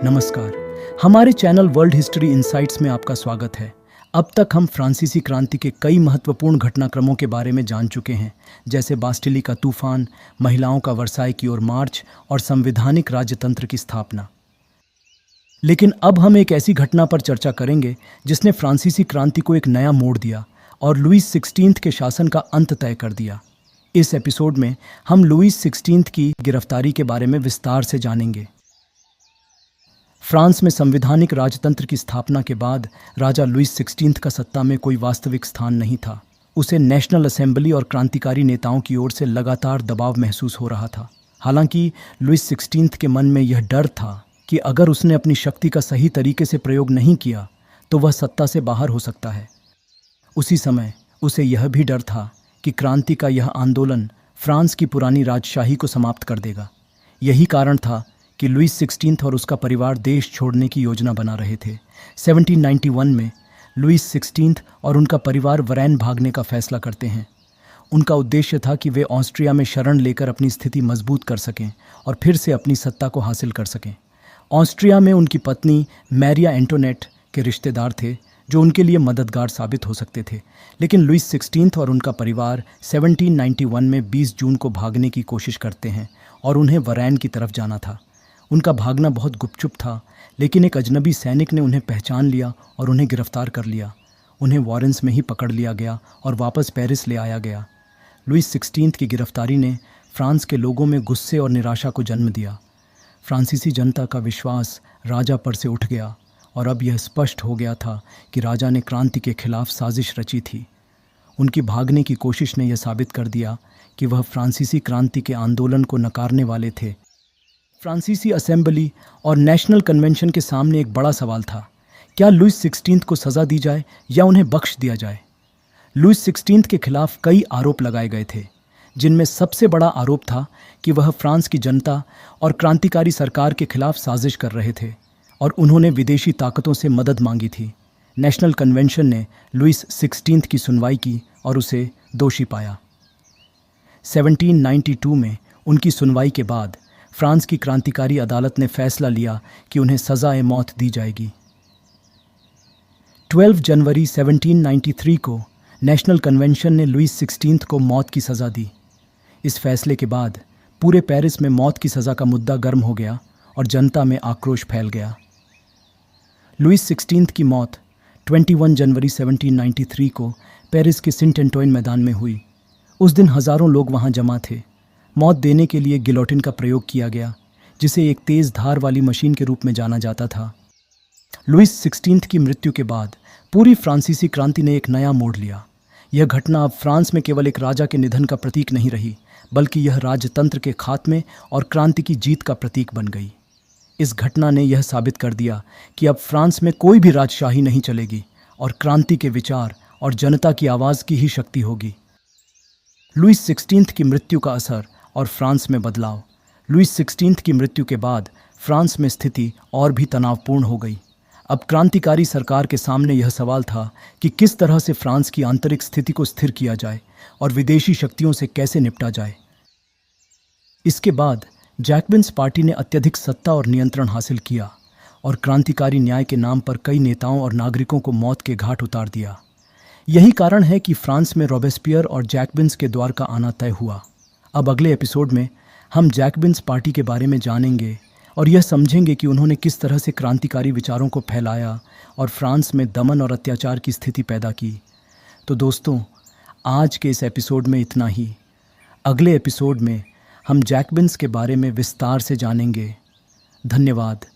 नमस्कार, हमारे channel world history insights में आपका स्वागत है। अब तक हम फ्रांसीसी क्रांति के कई महत्वपूर्ण घटनाक्रमों के बारे में जान चुके हैं, जैसे बास्टिली का तूफान, महिलाओं का वर्साई की ओर मार्च और संवैधानिक राज्यतंत्र की स्थापना। लेकिन अब हम एक ऐसी घटना पर चर्चा करेंगे जिसने फ्रांसीसी क्रांति को एक नया मोड़ दिया और लुईस 16 के शासन का अंत तय कर दिया। इस एपिसोड में हम लुईस 16 की गिरफ्तारी के बारे में विस्तार से जानेंगे। फ्रांस में संवैधानिक राजतंत्र की स्थापना के बाद राजा लुईस 16 का सत्ता में कोई वास्तविक स्थान नहीं था। उसे नेशनल असेंबली और क्रांतिकारी नेताओं की ओर से लगातार दबाव महसूस हो रहा था। हालांकि लुईस 16 के मन में यह डर था कि अगर उसने अपनी शक्ति का सही तरीके से प्रयोग नहीं किया तो वह सत्ता से बाहर हो सकता है। उसी समय उसे यह भी डर था कि क्रांति का यह आंदोलन फ्रांस की पुरानी राजशाही को समाप्त कर देगा। यही कारण था कि लुईस 16 और उसका परिवार देश छोड़ने की योजना बना रहे थे। 1791 में लुईस 16 और उनका परिवार वरैन भागने का फैसला करते हैं। उनका उद्देश्य था कि वे ऑस्ट्रिया में शरण लेकर अपनी स्थिति मजबूत कर सकें और फिर से अपनी सत्ता को हासिल कर सकें। ऑस्ट्रिया में उनकी पत्नी मैरिया एंटोनेट के रिश्तेदार थे जो उनके लिए मददगार साबित हो सकते थे। लेकिन लुईस 16 और उनका परिवार 1791 में 20 जून को भागने की कोशिश करते हैं और उन्हें वरैन की तरफ जाना था। उनका भागना बहुत गुपचुप था, लेकिन एक अजनबी सैनिक ने उन्हें पहचान लिया और उन्हें गिरफ्तार कर लिया। उन्हें वॉरेंस में ही पकड़ लिया गया और वापस पेरिस ले आया गया। लुईस 16 की गिरफ्तारी ने फ्रांस के लोगों में गुस्से और निराशा को जन्म दिया। फ्रांसीसी जनता का विश्वास राजा पर से उठ गया और अब यह स्पष्ट हो गया था कि राजा ने क्रांति के खिलाफ साजिश रची थी। उनकी भागने की कोशिश ने यह साबित कर दिया कि वह फ्रांसीसी क्रांति के आंदोलन को नकारने वाले थे। फ्रांसीसी असेंबली और नेशनल कन्वेंशन के सामने एक बड़ा सवाल था। क्या लुईस 16 को सज़ा दी जाए या उन्हें बख्श दिया जाए? लुईस 16 के खिलाफ कई आरोप लगाए गए थे, जिनमें सबसे बड़ा आरोप था कि वह फ्रांस की जनता और क्रांतिकारी सरकार के खिलाफ साजिश कर रहे थे और उन्होंने विदेशी ताकतों से मदद मांगी थी। नेशनल कन्वेंशन ने लुईस 16 की सुनवाई की और उसे दोषी पाया। 1792 में उनकी सुनवाई के बाद फ्रांस की क्रांतिकारी अदालत ने फैसला लिया कि उन्हें सज़ाए मौत दी जाएगी। 12 जनवरी 1793 को नेशनल कन्वेंशन ने लुईस 16 को मौत की सज़ा दी। इस फैसले के बाद पूरे पेरिस में मौत की सज़ा का मुद्दा गर्म हो गया और जनता में आक्रोश फैल गया। लुईस 16 की मौत 21 जनवरी 1793 को पेरिस के सेंट एंटोइन मैदान में हुई। उस दिन हज़ारों लोग वहाँ जमा थे। मौत देने के लिए गिलोटिन का प्रयोग किया गया, जिसे एक तेज़ धार वाली मशीन के रूप में जाना जाता था। लुईस 16 की मृत्यु के बाद पूरी फ्रांसीसी क्रांति ने एक नया मोड़ लिया। यह घटना अब फ्रांस में केवल एक राजा के निधन का प्रतीक नहीं रही, बल्कि यह राजतंत्र के खात्मे और क्रांति की जीत का प्रतीक बन गई। इस घटना ने यह साबित कर दिया कि अब फ्रांस में कोई भी राजशाही नहीं चलेगी और क्रांति के विचार और जनता की आवाज़ की ही शक्ति होगी। लुईस 16 की मृत्यु का असर और फ्रांस में बदलाव। लुईस 16 की मृत्यु के बाद फ्रांस में स्थिति और भी तनावपूर्ण हो गई। अब क्रांतिकारी सरकार के सामने यह सवाल था कि किस तरह से फ्रांस की आंतरिक स्थिति को स्थिर किया जाए और विदेशी शक्तियों से कैसे निपटा जाए। इसके बाद जैकबिन्स पार्टी ने अत्यधिक सत्ता और नियंत्रण हासिल किया और क्रांतिकारी न्याय के नाम पर कई नेताओं और नागरिकों को मौत के घाट उतार दिया। यही कारण है कि फ्रांस में रॉबेस्पियर और जैकबिन्स के द्वार का आना तय हुआ। अब अगले एपिसोड में हम जैकबिन्स पार्टी के बारे में जानेंगे और यह समझेंगे कि उन्होंने किस तरह से क्रांतिकारी विचारों को फैलाया और फ्रांस में दमन और अत्याचार की स्थिति पैदा की। तो दोस्तों, आज के इस एपिसोड में इतना ही। अगले एपिसोड में हम जैकबिन्स के बारे में विस्तार से जानेंगे। धन्यवाद।